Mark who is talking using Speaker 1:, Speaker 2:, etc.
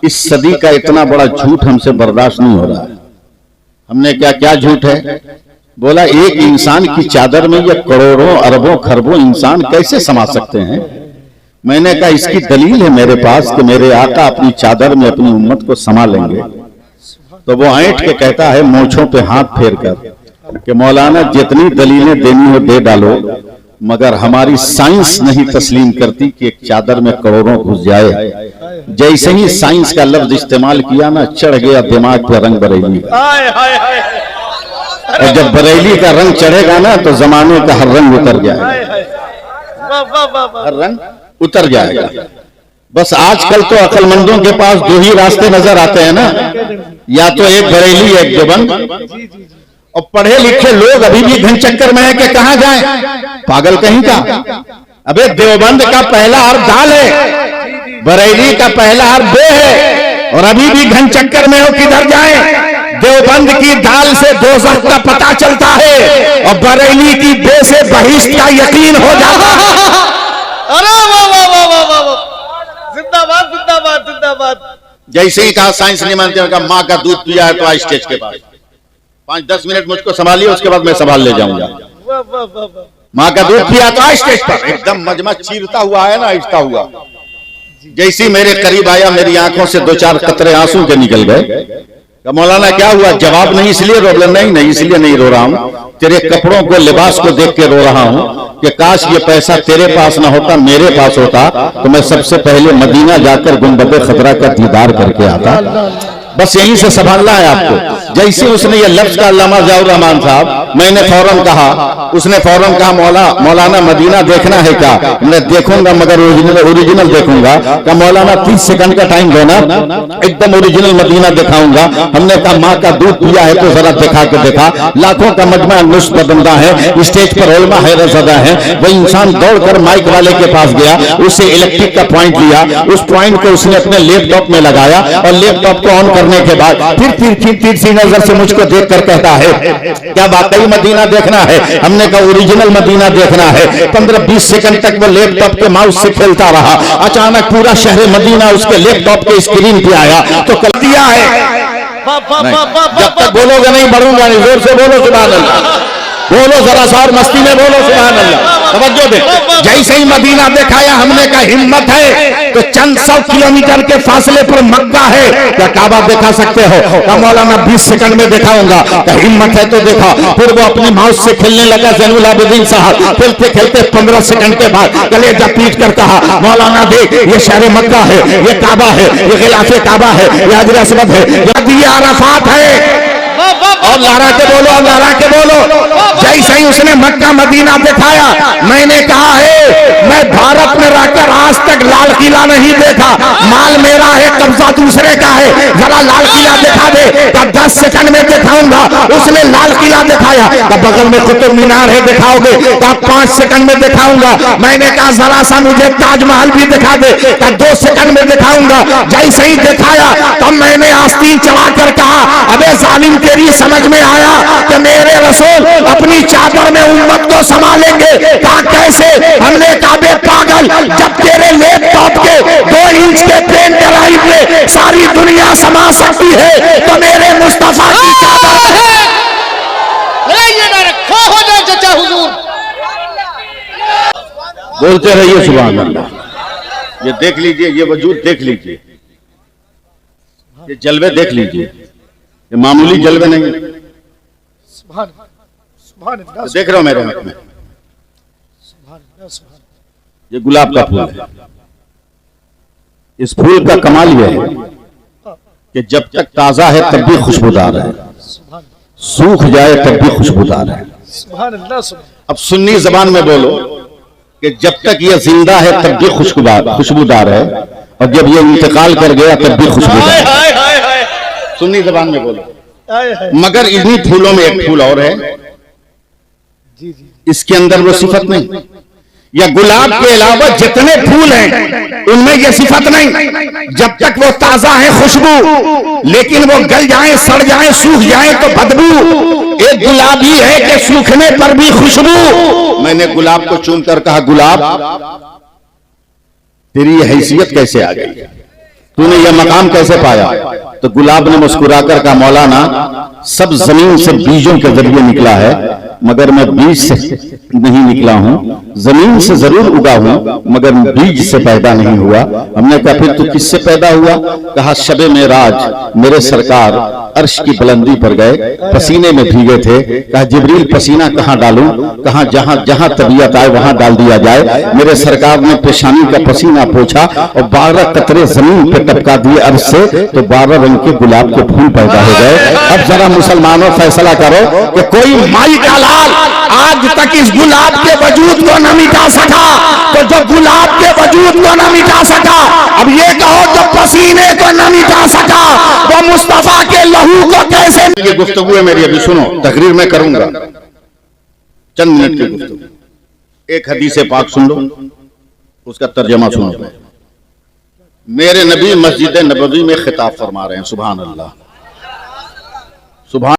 Speaker 1: इस सदी का इतना बड़ा झूठ हमसे बर्दाश्त नहीं हो रहा है। हमने क्या क्या झूठ है? बोला एक इंसान की चादर में ये करोड़ों अरबों खरबों इंसान कैसे समा सकते हैं? मैंने कहा इसकी दलील है मेरे पास कि मेरे आका अपनी चादर में अपनी उम्मत को समा लेंगे। तो वो ऐंठ के कहता है मोछों पे हाथ फेर कर कि मौलाना जितनी दलीलें देनी हो दे डालो, मगर हमारी साइंस नहीं तस्लीम करती कि एक चादर में करोड़ों घुस जाए। जैसे ही साइंस का लफ्ज इस्तेमाल किया ना, चढ़ गया दिमाग पे रंग बरेली का। और जब बरेली का रंग चढ़ेगा ना तो जमाने का हर रंग उतर जाएगा, हर रंग उतर जाएगा। बस आजकल तो अक्लमंदों के पास दो ही रास्ते नजर आते हैं ना, या तो एक बरेली एक देवबंद। और पढ़े लिखे लोग अभी भी घन चक्कर में है कि कहां जाएं, पागल कहीं का। अबे देवबंद का पहला अर्थ दाल है, बरेली का पहला अर्थ बे है, और अभी भी घन चक्कर में हो किधर जाएं। देवबंद की दाल से दोज़ख का पता चलता है और बरेली की बे से बहिश्त का यकीन हो जाता है।
Speaker 2: अरे वाह वाह वाह वाह वाह, जिंदाबाद जिंदाबाद जिंदाबाद।
Speaker 1: जैसे ही कहा साइंस नहीं मानते, कहा माँ का दूध पिया है तो आज स्टेज के पास 5-10 मिनट मुझको संभालिए, उसके बाद मैं संभाल ले जाऊंगा। माँ का दूध पिया तो आज स्टेज पर एकदम मजमा चीरता हुआ है ना, आहिस्ता हुआ। जैसे मेरे करीब आया, मेरी आंखों से 2-4 कतरे आंसू के निकल गए। मौलाना क्या हुआ? जवाब नहीं इसलिए रो, नहीं इसलिए नहीं रो रहा हूं, तेरे कपड़ों को लिबास को देख के रो रहा हूं कि काश ये पैसा तेरे पास ना होता, मेरे पास होता तो मैं सबसे पहले मदीना जाकर गुंबद खतरा का दीदार करके आता। बस यहीं से संभालना है आपको। जैसे उसने ये लफ्ज का अल्लामा ज़ियाउर रहमान साहब, मैंने फौरन कहा, उसने फौरन कहा मौलाना मदीना देखना है क्या? मैं देखूंगा मगर ओरिजिनल देखूंगा। कहा मौलाना 30 सेकंड का टाइम देना, एकदम ओरिजिनल मदीना दिखाऊंगा। हमने कहा माँ का दूध पिया है तो जरा दिखा के देखा। लाखों का मजमा नुस्ख बंदा है, स्टेज पर उलमा हैरत ज़दा है। वह इंसान दौड़कर माइक वाले के पास गया, उससे इलेक्ट्रिक का पॉइंट लिया, उस पॉइंट को उसने अपने लैपटॉप में लगाया और लैपटॉप को ऑन करने के बाद फिर सी नजर से मुझको देखकर कहता है क्या वाकई मदीना देखना है? हमने कहा ओरिजिनल मदीना देखना है। 15-20 सेकंड तक वो लैपटॉप के माउस से खेलता रहा। अचानक पूरा शहर मदीना उसके लैपटॉप के स्क्रीन पे आया तो कर दिया है। जब तक बोलोगे नहीं बढ़ूंगा नहीं। जोर से बोलो सुभान अल्लाह, बोलो जरा सा और मस्ती में बोलो सुभान अल्लाह। तवज्जो दे। जैसे ही मदीना दिखाया, हमने कहा हिम्मत है तो चंद 100 किलोमीटर के फासले पर मक्का है, क्या काबा दिखा सकते हो? कहा मौलाना 20 सेकंड में दिखाऊंगा। क्या हिम्मत है तो देखा। फिर वो अपनी माउस से खेलने लगा ज़ैनुल आबिदीन साहब। खेलते खेलते 15 सेकंड के बाद कलेजा पीट कर कहा मौलाना देख ये शहर मक्का है, ये काबा है, ये गिलाफे काबा है, ये हजर असवद है, ये अराफात है। और लहरा के बोलो, और लहरा के बोलो। जैसे ही उसने मक्का मदीना दिखाया, मैंने कहा है मैं भारत में रहकर आज तक लाल किला नहीं देखा। माल मेरा है, कब्जा दूसरे का है, जरा लाल किला दिखा दे। का 10 सेकंड में दिखाऊंगा। उसने लाल किला दिखाया। का बगल में कुतुब मीनार है, दिखाओगे? का 5 सेकंड में दिखाऊंगा। मैंने कहा जरा सा मुझे ताजमहल भी दिखा दे। का 2 सेकंड में दिखाऊंगा। जैसे ही दिखाया तब मैंने आस्तीन चढ़ाकर कहा अबे जालिम तेरी समझ में आया कि मेरे रसूल अपनी चादर में उम्मत को संभालेंगे? कहा कैसे? हमने कहा बे पागल, जब तेरे लैपटॉप के 2 इंच के पेन ड्राइव में सारी दुनिया समा सकती है तो मेरे मुस्तफा की चादर है।
Speaker 2: हो जाए चचा हुजूर,
Speaker 1: बोलते रहिए सुभान अल्लाह। ये देख लीजिए, ये वजूद देख लीजिए, ये जलवे देख लीजिए, ये मामूली जलवे नहीं। देख रहे हो मेरे हाथ में, ये गुलाब का फूल है। इस फूल का कमाल यह है कि जब तक ताजा है तब भी खुशबूदार है, सूख जाए तब भी खुशबूदार है। अब सुन्नी जबान में बोलो कि जब तक ये जिंदा है तब भी खुशबूदार है, और जब ये इंतकाल कर गया तब भी खुशबूदार है। सुन्नी जबान में बोलो। मगर इन्हीं फूलों में एक फूल और है, इसके अंदर वो सिफत नहीं। या गुलाब के अलावा जितने फूल हैं उनमें ये सिफत नहीं। जब तक वो ताजा है खुशबू, लेकिन वो गल जाए, सड़ जाए, सूख जाए तो बदबू। एक गुलाब ही है कि सूखने पर भी खुशबू। मैंने गुलाब को चूम कर कहा गुलाब तेरी हैसियत कैसे आ गई? तूने यह मकाम कैसे पाया? तो गुलाब ने मुस्कुराकर कहा, मौलाना सब जमीन से बीजों के जरिए निकला है, मगर मैं बीज से नहीं निकला हूं, जमीन से जरूर उगा हूं मगर बीज से पैदा नहीं हुआ। हमने कहा फिर तू किससे पैदा हुआ? कहा शबे मेराज मेरे सरकार अर्श की बुलंदी पर गए, पसीने में भीगे थे। कहा जिब्रील पसीना कहां डालूं? कहा जहां जहां तबीयत आए वहां डाल दिया जाए। मेरे सरकार ने पेशानी का पसीना पोछा और 12 कतरे जमीन पे टपका दिए अर्श से, तो 12 रंग के गुलाब के फूल पैदा हो गए। अब जरा मुसलमानों फैसला करो कि कोई माई का लाल आज तक इस गुलाब के वजूद को न मिटा सका, तो जो गुलाब के वजूद को न मिटा सका, अब ये कहो जो पसीने को न मिटा सका, वो मुस्तफा के लहू को कैसे? ये गुफ्तगू है मेरी, अभी सुनो, तकरीर मैं करूंगा, चंद मिनट की गुफ्तगू। एक हदीस पाक सुन लो, उसका तर्जमा सुनो। मेरे नबी मस्जिद नबवी में खिताब फरमा रहे हैं, सुभान अल्लाह, सुभान